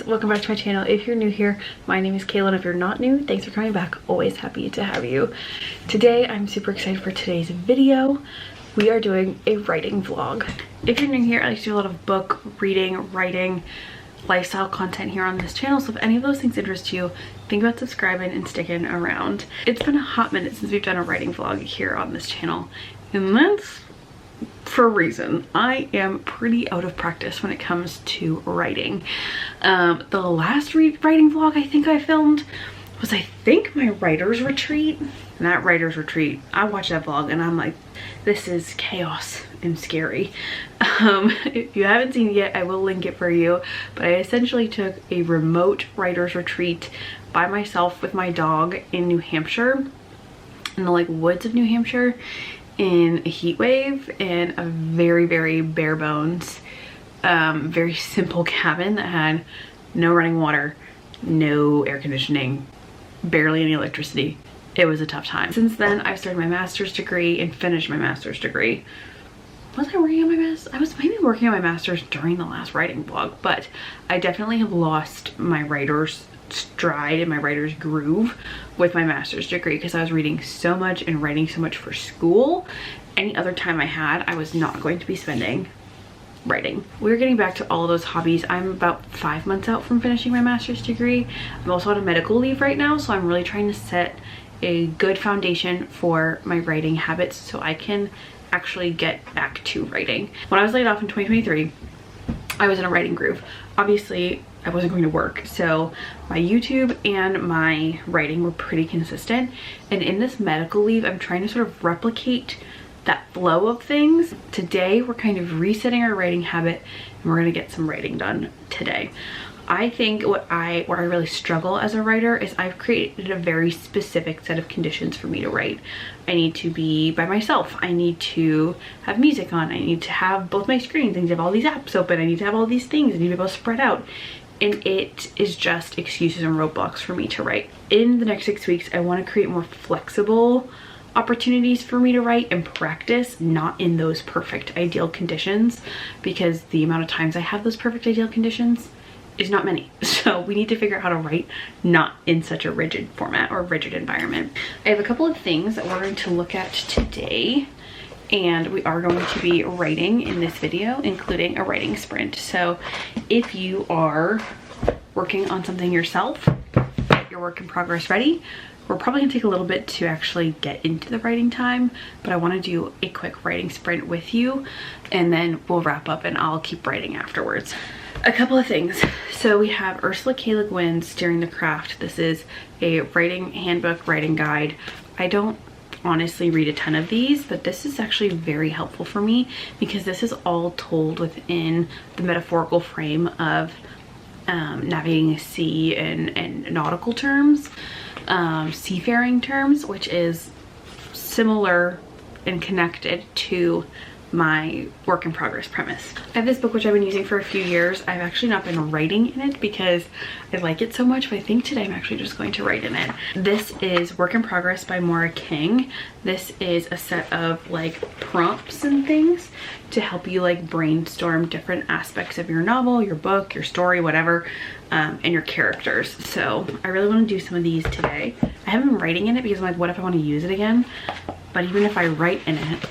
welcome back to my channel. If you're new here, my name is Kayla, and if you're not new, thanks for coming back. Always happy to have you. Today, I'm super excited for today's video. We are doing a writing vlog. If you're new here, I like to do a lot of book reading, writing, lifestyle content here on this channel, so if any of those things interest you, think about subscribing and sticking around. It's been a hot minute since we've done a writing vlog here on this channel, and that's for a reason. I am pretty out of practice when it comes to writing. The last writing vlog I think I filmed was, I think, my writer's retreat. And that writer's retreat, I watched that vlog and I'm like, this is chaos and scary. If you haven't seen it yet, I will link it for you. But I essentially took a remote writer's retreat by myself with my dog in New Hampshire, in the woods of New Hampshire, in a heat wave, in a very, very bare bones, very simple cabin that had no running water, no air conditioning, barely any electricity. It was a tough time. Since then, I've started my master's degree and finished my master's degree. Was I working on my master's? I was maybe working on my master's during the last writing vlog, but I definitely have lost my writer's stride and my writer's groove with my master's degree because I was reading so much and writing so much for school. Any other time I had, I was not going to be spending writing. We're getting back to all of those hobbies. I'm about 5 months out from finishing my master's degree. I'm also on a medical leave right now, so I'm really trying to set a good foundation for my writing habits so I can actually get back to writing. When I was laid off in 2023, I was in a writing groove. Obviously, I wasn't going to work, so my YouTube and my writing were pretty consistent. And in this medical leave, I'm trying to sort of replicate that flow of things. Today, we're kind of resetting our writing habit, and we're gonna get some writing done today. I think where I really struggle as a writer is I've created a very specific set of conditions for me to write. I need to be by myself. I need to have music on. I need to have both my screens. I need to have all these apps open. I need to have all these things. I need to be able to spread out. And it is just excuses and roadblocks for me to write. In the next 6 weeks, I want to create more flexible opportunities for me to write and practice, not in those perfect ideal conditions, because the amount of times I have those perfect ideal conditions is not many. So we need to figure out how to write not in such a rigid format or rigid environment. I have a couple of things that we're going to look at today, and we are going to be writing in this video, including a writing sprint. So if you are working on something yourself, get your work in progress ready. We're probably gonna take a little bit to actually get into the writing time, but I wanna do a quick writing sprint with you, and then we'll wrap up and I'll keep writing afterwards. A couple of things. So we have Ursula K. Le Guin's Steering the Craft. This is a writing handbook, writing guide. I don't honestly read a ton of these, but this is actually very helpful for me because this is all told within the metaphorical frame of navigating a sea and nautical terms, seafaring terms, which is similar and connected to my work in progress premise. I have this book which I've been using for a few years. I've actually not been writing in it because I like it so much, but I think today I'm actually just going to write in it. This is Work in Progress by Maura King. This is a set of prompts and things to help you brainstorm different aspects of your novel, your book, your story, whatever, and your characters. So I really want to do some of these today. I haven't been writing in it because I'm like, what if I want to use it again? But even if I write in it,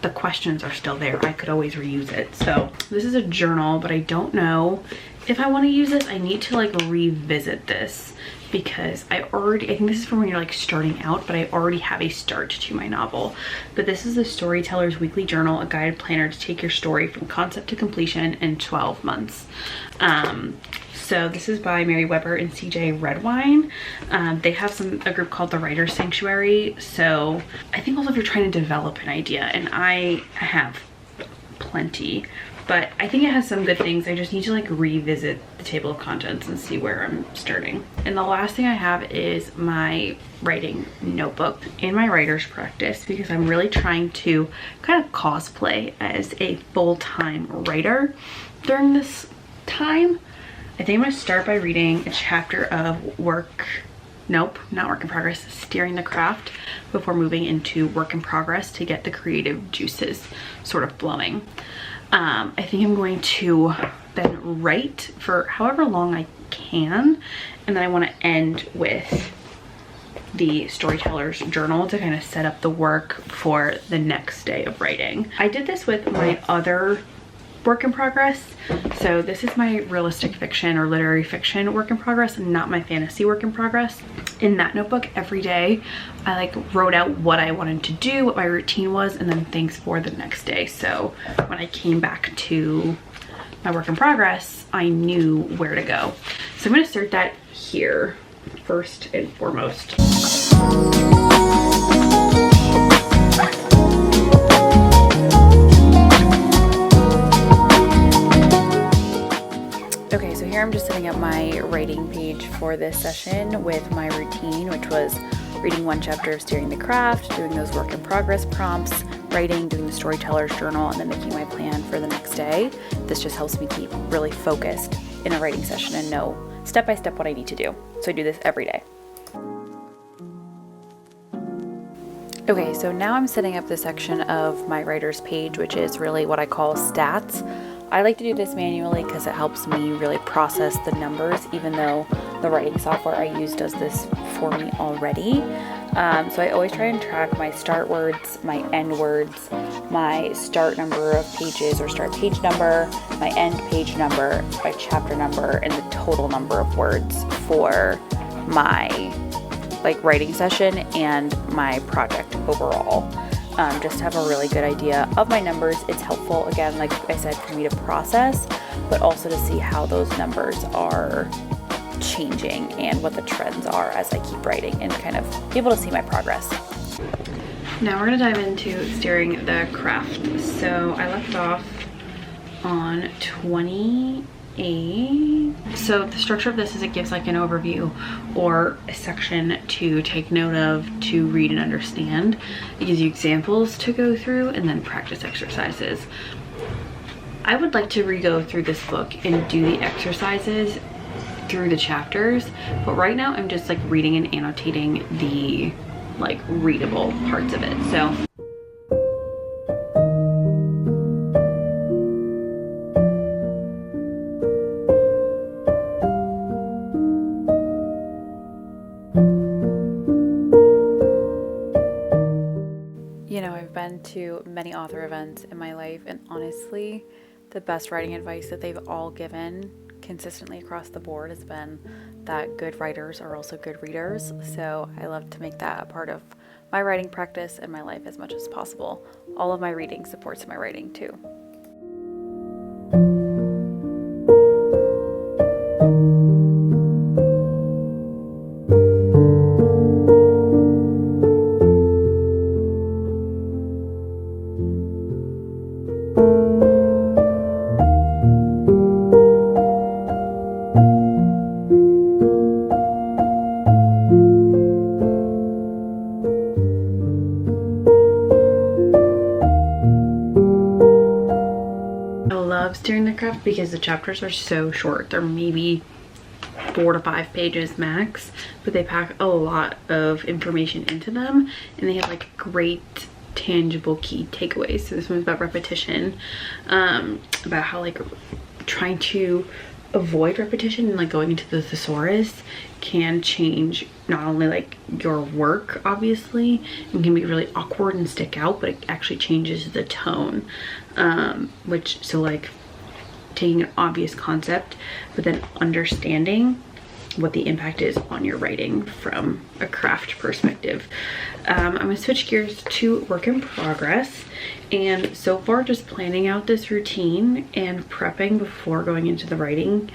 the questions are still there. I could always reuse it. So this is a journal, but I don't know if I want to use this. I need to revisit this because I think this is for when you're starting out, but I already have a start to my novel. But this is the Storyteller's Weekly Journal, a guided planner to take your story from concept to completion in 12 months. So this is by Mary Weber and CJ Redwine. They have a group called the Writer's Sanctuary. So I think also if you're trying to develop an idea, and I have plenty, but I think it has some good things. I just need to revisit the table of contents and see where I'm starting. And the last thing I have is my writing notebook in my writer's practice, because I'm really trying to kind of cosplay as a full-time writer during this time. I think I'm gonna start by reading a chapter of Steering the Craft before moving into Work in Progress to get the creative juices sort of flowing. I think I'm going to then write for however long I can, and then I want to end with the storyteller's journal to kind of set up the work for the next day of writing. I did this with my other work in progress. So this is my realistic fiction or literary fiction work in progress, not my fantasy work in progress. In that notebook, every day I like wrote out what I wanted to do, what my routine was, and then things for the next day. So when I came back to my work in progress, I knew where to go. So I'm going to start that here first and foremost. Okay, so here I'm just setting up my writing page for this session with my routine, which was reading one chapter of Steering the Craft, doing those work in progress prompts, writing, doing the storyteller's journal, and then making my plan for the next day. This just helps me keep really focused in a writing session and know step by step what I need to do. So I do this every day. Okay, so now I'm setting up this section of my writer's page, which is really what I call stats. I like to do this manually because it helps me really process the numbers, even though the writing software I use does this for me already. So I always try and track my start words, my end words, my start number of pages or start page number, my end page number, my chapter number, and the total number of words for my writing session and my project overall. Just to have a really good idea of my numbers. It's helpful, again, like I said, for me to process, but also to see how those numbers are changing and what the trends are as I keep writing and kind of be able to see my progress. Now we're going to dive into Steering the Craft. So I left off on 28. So the structure of this is it gives like an overview or a section to take note of, to read and understand. It gives you examples to go through and then practice exercises. I would like to re-go through this book and do the exercises through the chapters, but right now I'm just like reading and annotating the readable parts of it. So I've been to many author events in my life, and honestly, the best writing advice that they've all given consistently across the board has been that good writers are also good readers. So I love to make that a part of my writing practice and my life as much as possible. All of my reading supports my writing too. Steering the Craft because the chapters are so short. They're maybe 4 to 5 pages max, but they pack a lot of information into them, and they have great tangible key takeaways. So this one's about repetition, about how trying to avoid repetition and going into the thesaurus can change not only your work, obviously, and can be really awkward and stick out, but it actually changes the tone, taking an obvious concept but then understanding what the impact is on your writing from a craft perspective. I'm gonna switch gears to work in progress, and so far just planning out this routine and prepping before going into the writing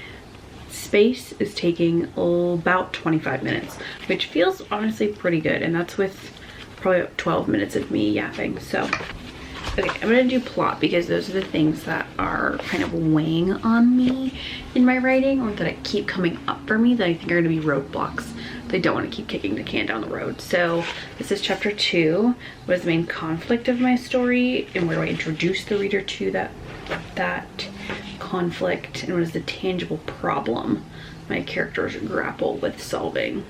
space is taking about 25 minutes, which feels honestly pretty good, and that's with probably about 12 minutes of me yapping. So okay, I'm gonna do plot because those are the things that are kind of weighing on me in my writing, or that keep coming up for me that I think are gonna be roadblocks that I don't want to keep kicking the can down the road. So this is chapter 2. What is the main conflict of my story, and where do I introduce the reader to that conflict, and what is the tangible problem my characters grapple with solving?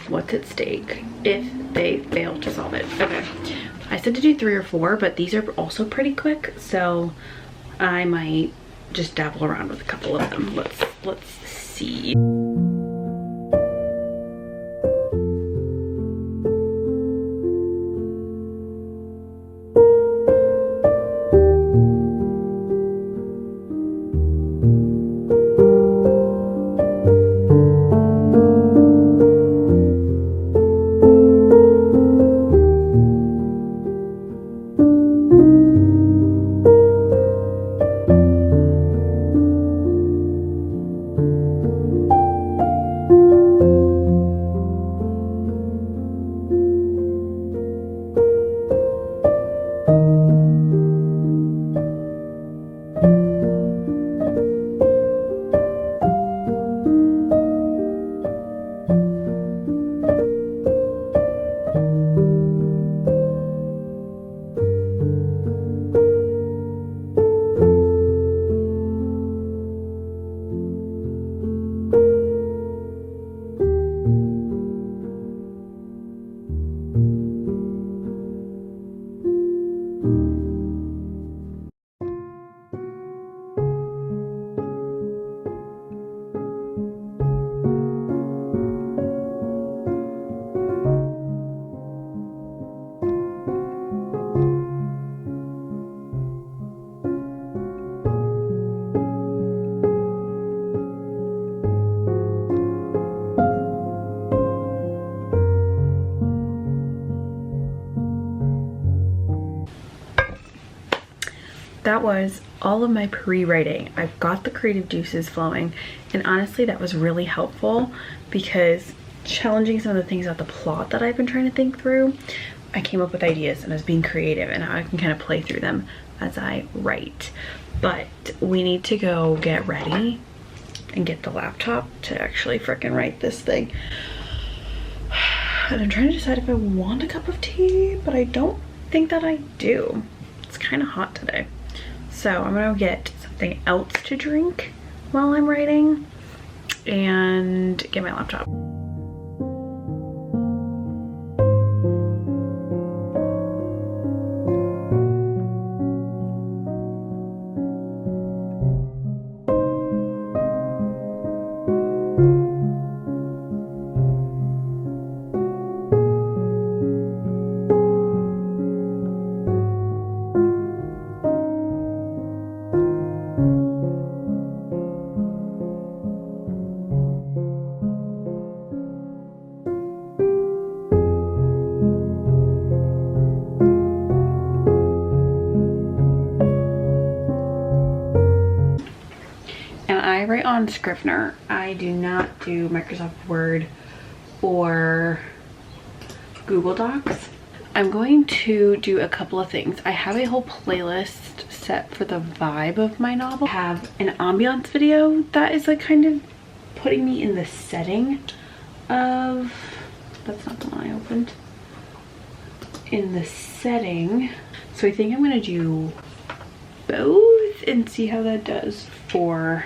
What's at stake if they fail to solve it? Okay. I said to do 3 or 4, but these are also pretty quick, so I might just dabble around with a couple of them. Let's see. That was all of my pre-writing. I've got the creative juices flowing, and honestly that was really helpful because challenging some of the things about the plot that I've been trying to think through, I came up with ideas and I was being creative, and now I can kind of play through them as I write. But we need to go get ready and get the laptop to actually frickin' write this thing. And I'm trying to decide if I want a cup of tea, but I don't think that I do. It's kind of hot today. So I'm gonna get something else to drink while I'm writing and get my laptop. I write on Scrivener. I do not do Microsoft Word or Google Docs. I'm going to do a couple of things. I have a whole playlist set for the vibe of my novel. I have an ambiance video that is like kind of putting me in the setting of, that's not the one I opened, in the setting. So I think I'm gonna do both and see how that does for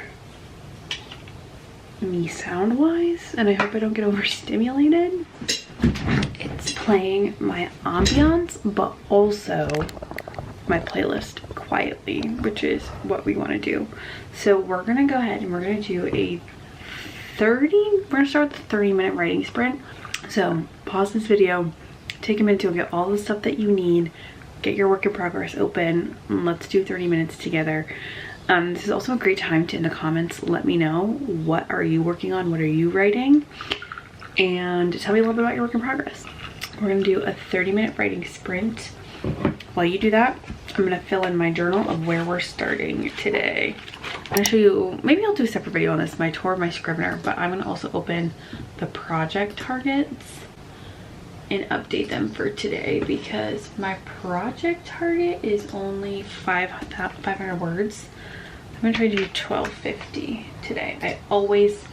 me sound wise, and I hope I don't get overstimulated. It's playing my ambiance but also my playlist quietly, which is what we want to do. So we're gonna go ahead and we're gonna do we're gonna start with the 30-minute writing sprint. So pause this video, take a minute to get all the stuff that you need, get your work in progress open, and let's do 30 minutes together. This is also a great time to, in the comments, let me know what are you working on, what are you writing, and tell me a little bit about your work in progress. We're gonna do a 30-minute writing sprint. While you do that, I'm gonna fill in my journal of where we're starting today. I'm gonna show you, maybe I'll do a separate video on this, my tour of my Scrivener, but I'm gonna also open the project targets and update them for today because my project target is only 500 words. I'm gonna try to do 1250 today. I always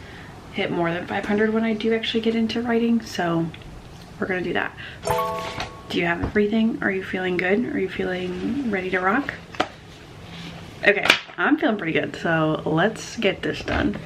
hit more than 500 when I do actually get into writing, so we're gonna do that. Do you have everything? Are you feeling good? Are you feeling ready to rock? Okay, I'm feeling pretty good, so let's get this done.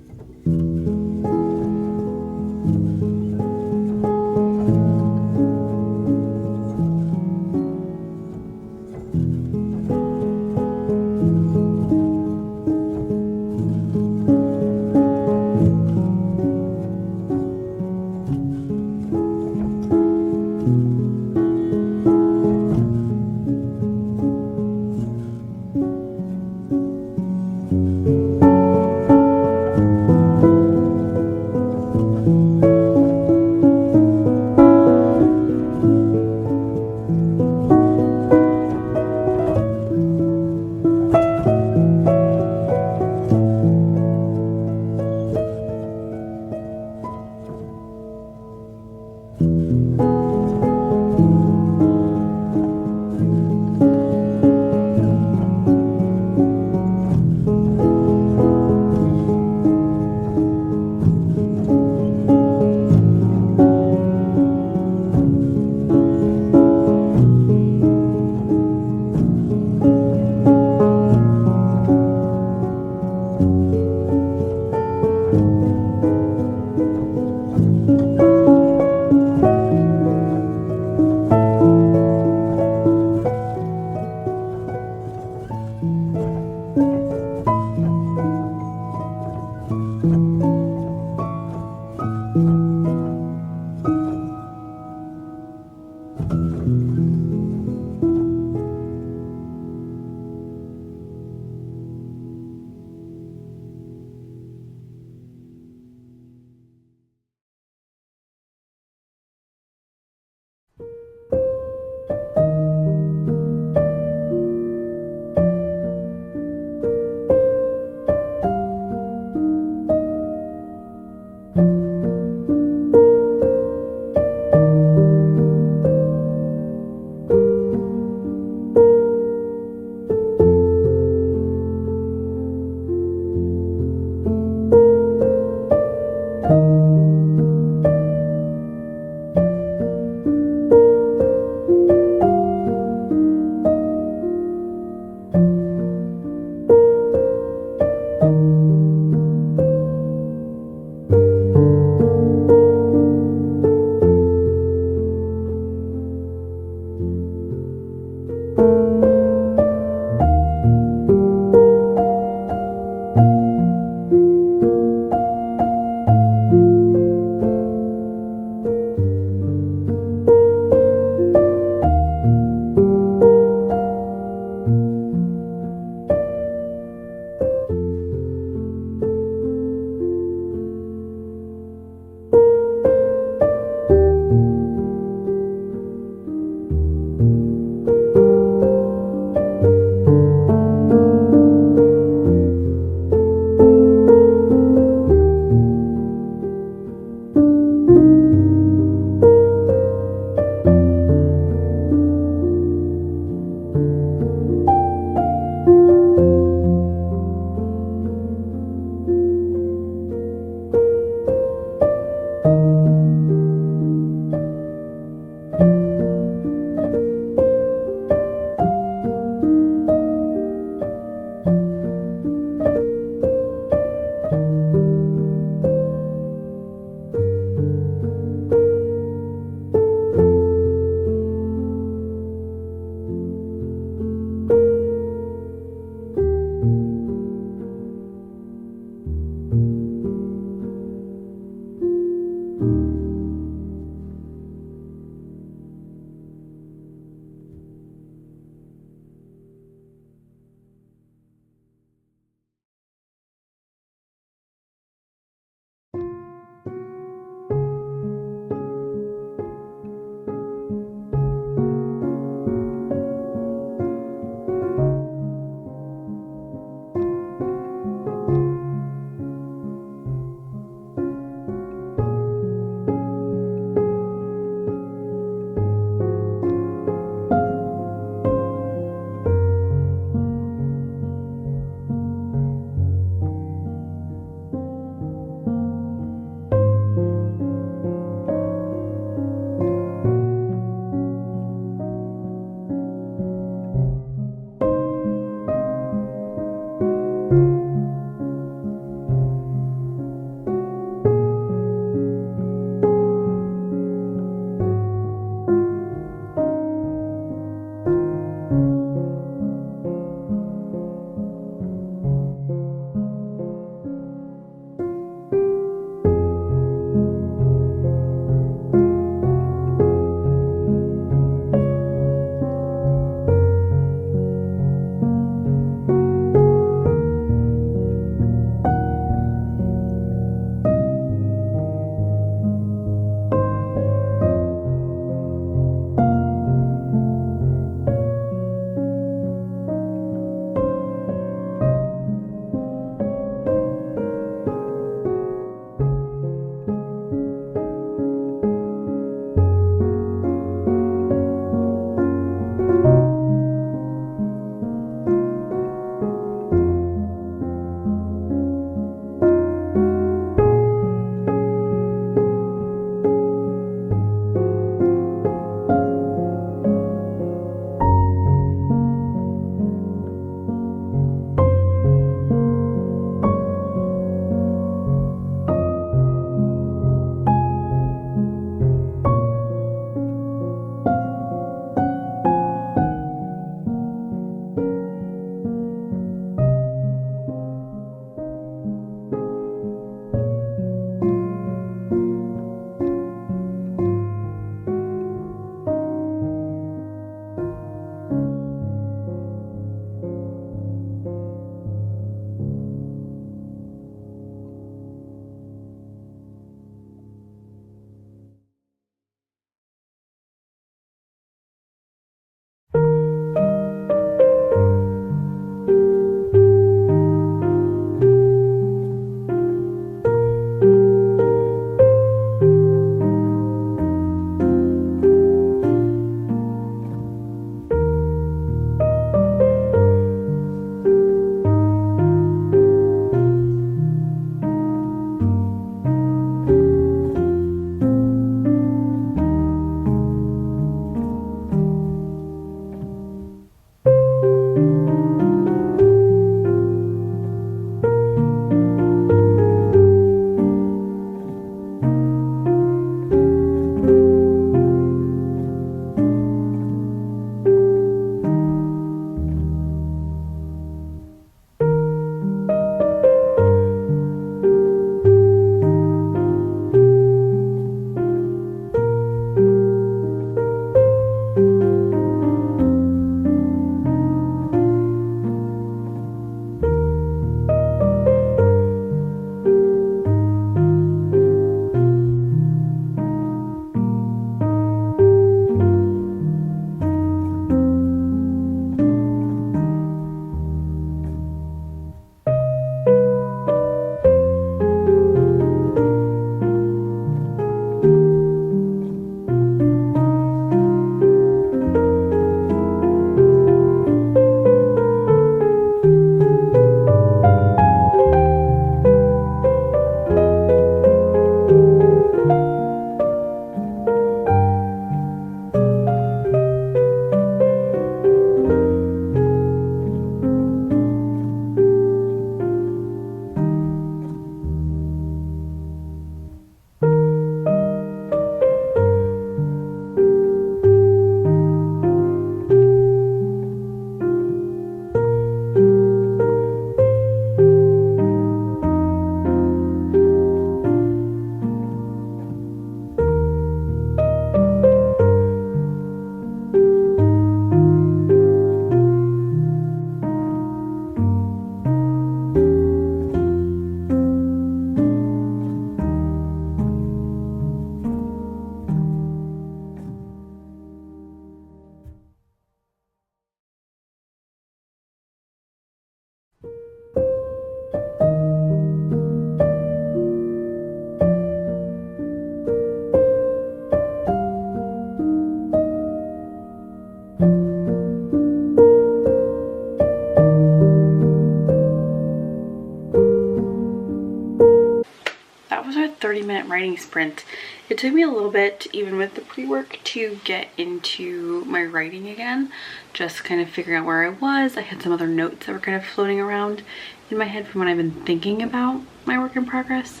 that was our 30-minute writing sprint. It took me a little bit, even with the pre-work, to get into my writing again. Just kind of figuring out where I was. I had some other notes that were kind of floating around in my head from when I've been thinking about my work in progress.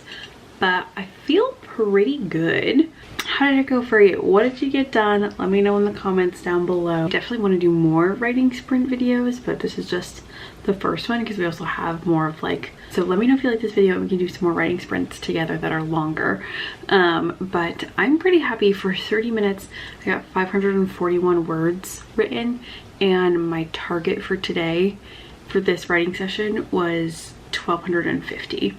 But I feel pretty good. How did it go for you? What did you get done? Let me know in the comments down below. I definitely want to do more writing sprint videos, but this is just the first one because we also have more of like, so let me know if you like this video and we can do some more writing sprints together that are longer. But I'm pretty happy. For 30 minutes I got 541 words written, and my target for today for this writing session was 1250.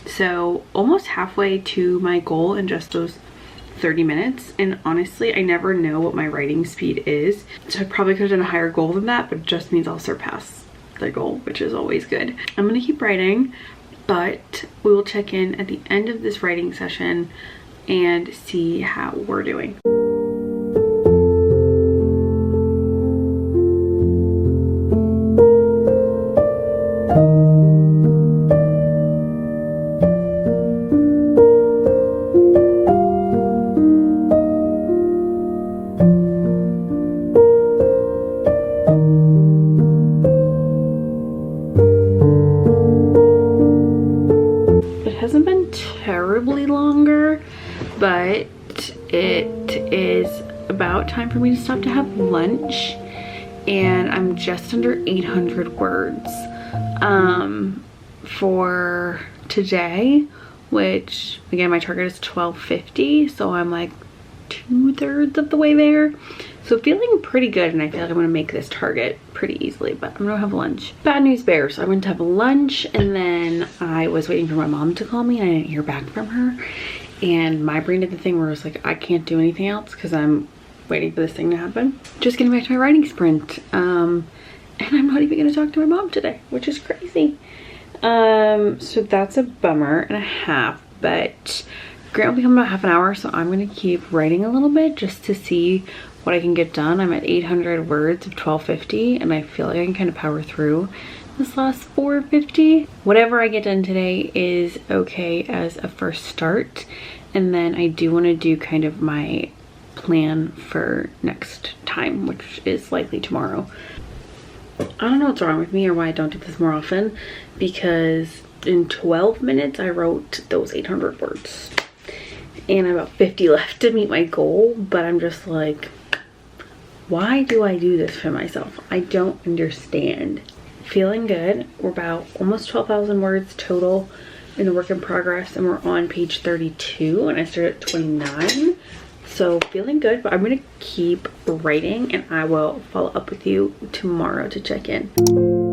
So almost halfway to my goal in just those 30 minutes. And honestly, I never know what my writing speed is, so I probably could have done a higher goal than that, but it just means I'll surpass the goal, which is always good. I'm gonna keep writing, but we will check in at the end of this writing session and see how we're doing. Terribly longer, but it is about time for me to stop to have lunch, and I'm just under 800 words for today, which again my target is 1250, so I'm like 2/3 of the way there. So feeling pretty good, and I feel like I'm gonna make this target pretty easily, but I'm gonna have lunch. Bad news bears. I went to have lunch, and then I was waiting for my mom to call me, and I didn't hear back from her. And my brain did the thing where I was like, I can't do anything else because I'm waiting for this thing to happen. Just getting back to my writing sprint. And I'm not even gonna talk to my mom today, which is crazy. So that's a bummer and a half, but Grant will be coming about half an hour, so I'm gonna keep writing a little bit just to see what I can get done. I'm at 800 words of 1250, and I feel like I can kind of power through this last 450. Whatever I get done today is okay as a first start, and then I do want to do kind of my plan for next time, which is likely tomorrow. I don't know what's wrong with me or why I don't do this more often, because in 12 minutes I wrote those 800 words, and I have about 50 left to meet my goal, but I'm just like, why do I do this for myself? I don't understand. Feeling good. We're about almost 12,000 words total in the work in progress, and we're on page 32, and I started at 29. So feeling good, but I'm gonna keep writing, and I will follow up with you tomorrow to check in.